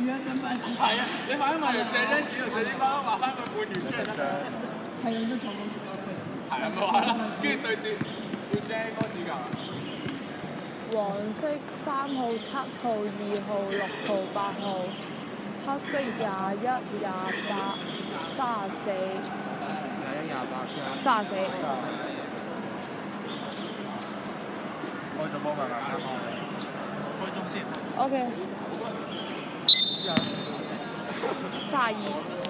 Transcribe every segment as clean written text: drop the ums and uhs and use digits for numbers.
係啊，你快啲買條借張紙同借啲包，畫翻佢半圓出嚟得㗎。係啊，張床咁出嚟。係啊，咪話啦，跟住對住要借嗰個指甲。黃色3號、7號、2號、6號、8號，黑色21、28、34、34。開咗波㗎啦，開鐘先。OK。32。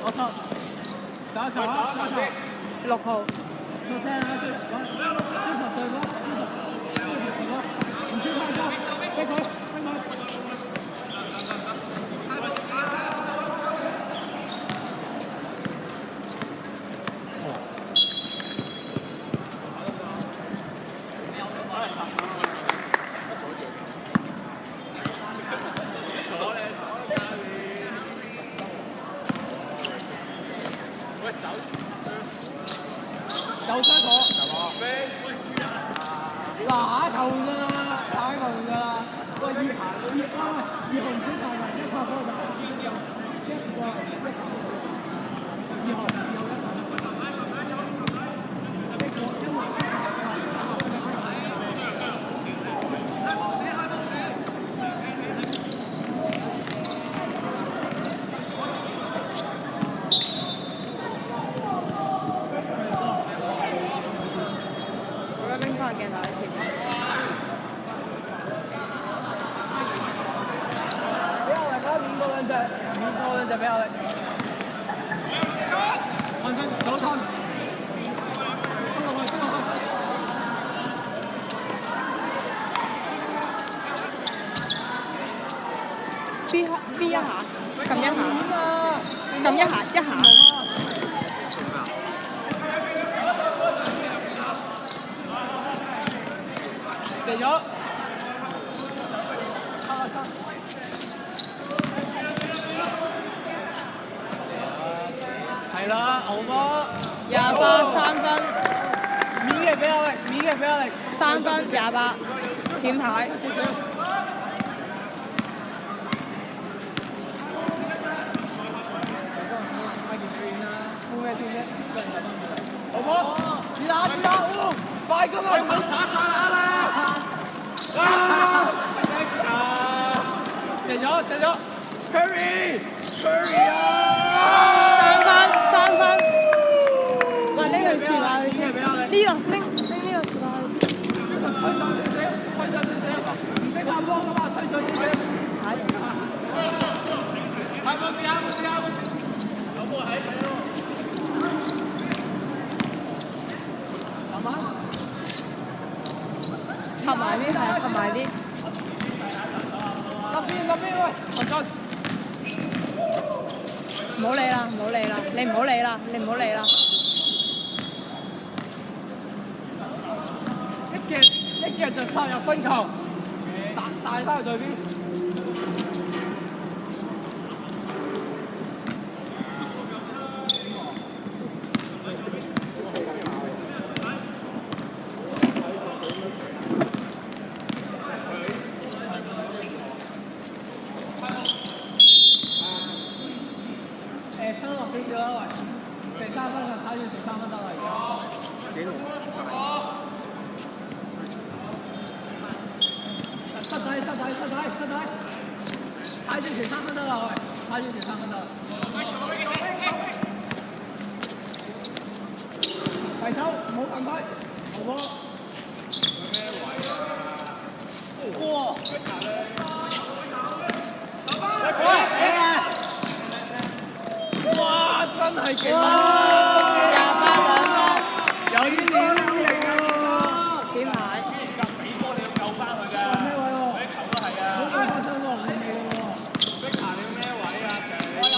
我操！打球啊！打球！6號。出聲啊！出球對咯！唔知太多，俾佢，俾佢。走傷咗，嗱球㗎啦，打球㗎啦，喂二號唔使太難，一拍波就2號。鏡頭喺前面。俾我嚟5個兩隻，5個兩隻俾我嚟。看緊左thân，衝落去，衝落去。B 一下，撳一下，撳一下，一下。嚟咗，係啦，牛波28 3分，面嘅俾我力，面嘅俾我力3分28，點牌。副咩先啫？牛波，自打，快咁啊！唔好打上啦！射咗 ，Curry 3分，喂，呢個試下佢先，呢個拎呢個試下佢先。唔識拍波㗎嘛，推上少少。有波喺度。慢慢。合埋啲係，合埋啲。入邊喂，陳俊。唔好理啦，唔好理啦，你唔好理啦，你唔好理啦。一腳就插入分球，大翻去對邊。收落少少啦，喂，射3分就踩住射3分得啦，而家。幾耐？失底，踩住射3分得啦，喂，踩住射3分得啦。提手，唔好犯規，好波。哇！哇！真係勁啊！28 2分，有啲力喎。點牌？夾比波你要救翻佢㗎。咩位喎？啲球都係啊。好過發生喎，唔理喎。碧霞你咩位啊？我有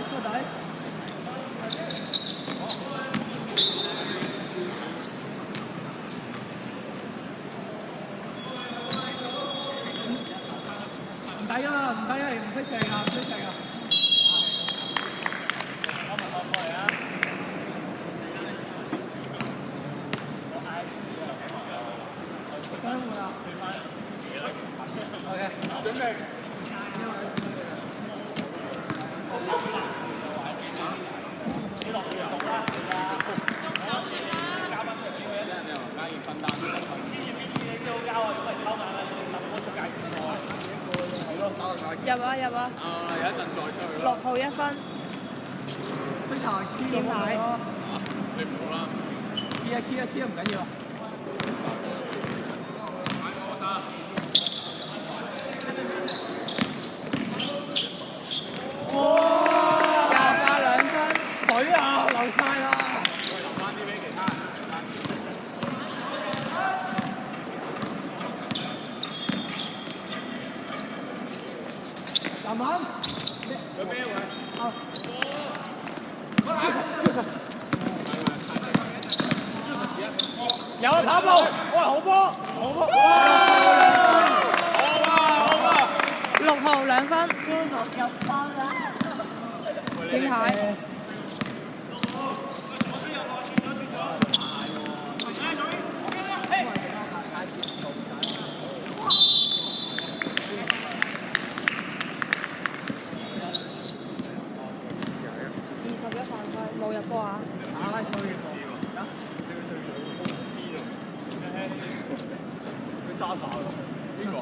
出底。唔抵㗎嘛，唔識射㗎。入啊！有一陣再出去6啦。號1分，識查 key 點解你唔好啦。 key 啊 key 啊 key 啊唔緊要啊。28 2分，水啊，流晒啦！留翻啲俾其他人。慢慢。有咩位？好。有啊，跑步，喂，好波，好波。 6號2分，點解？21犯規，冇入波啊！打拉衰嘅佢沙手邊個？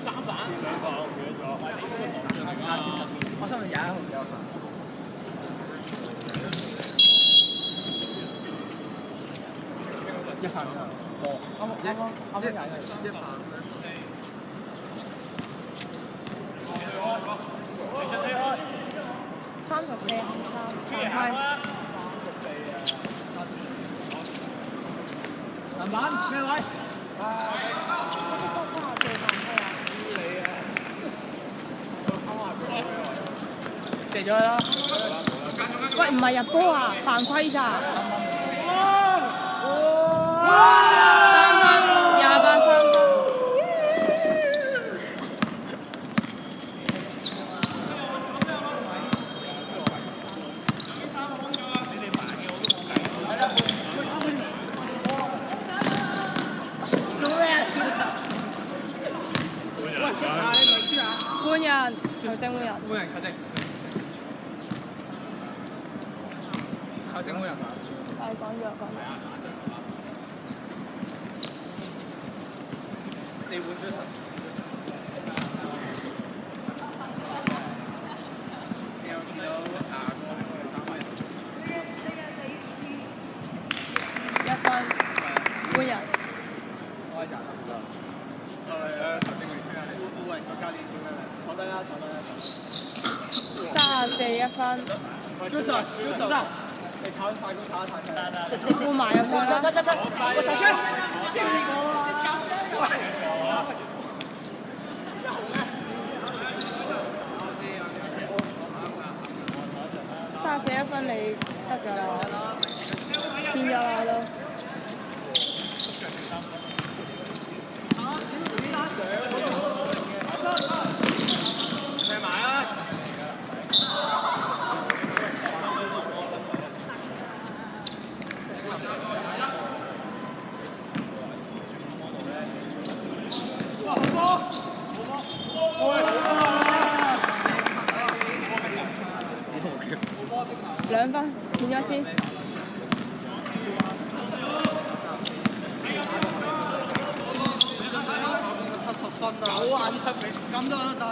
三反兩個，唔記得咗。係呢個擋住嚟㗎。我心裏廿1號有犯。一犯啊！哦，啱啱一犯。34犯規，籃板咩位？射咗去啦！喂，唔係入波啊，犯規咋？3分，28 3分。換人，球證換人。換人球證。球證換人啊！係講咗講咗。你換咗人。有見到下個單位。1分，換人。我係人啦。球證嚟傾下你。換人個教練點樣？坐低啦，坐低啦。34 1分。Joseph，你炒快攻炒得太快。換埋入去啦。我上車。34 1分，你得咗啦，偏咗啦都。射埋啊！哇，好波！2分，偏咗先。70分啊！好眼出俾，咁都有得打。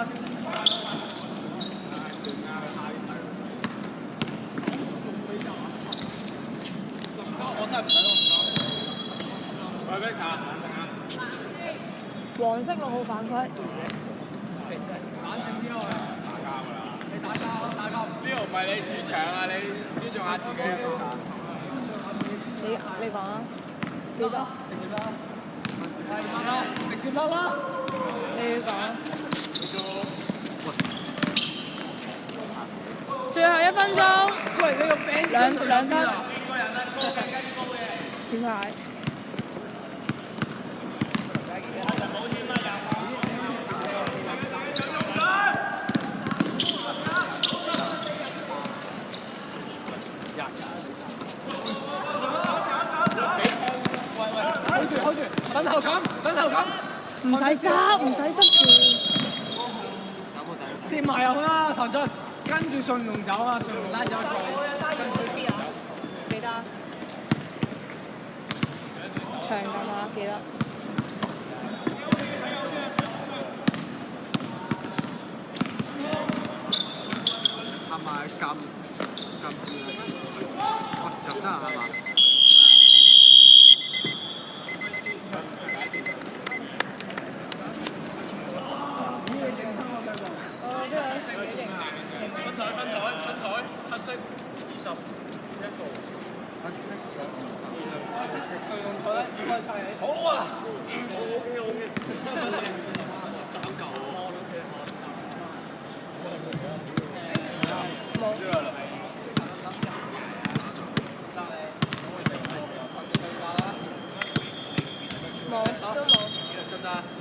我真係唔使咯。喂，俾卡，黃色6號犯規。你打交。呢度唔係你主場啊！你尊重下自己啊！你講啊？幾多？直接甩啦！你要講。最後1分鐘。喂，你個餅兩分。點解？hold 住，等後感。唔使執，唔使執住。攝埋入去啦，唐俊，跟住順龍走啊，順龍拉走記得。長咁啊，記得。撳住哇，入得係嘛？黑色21號。好啊！冇都冇。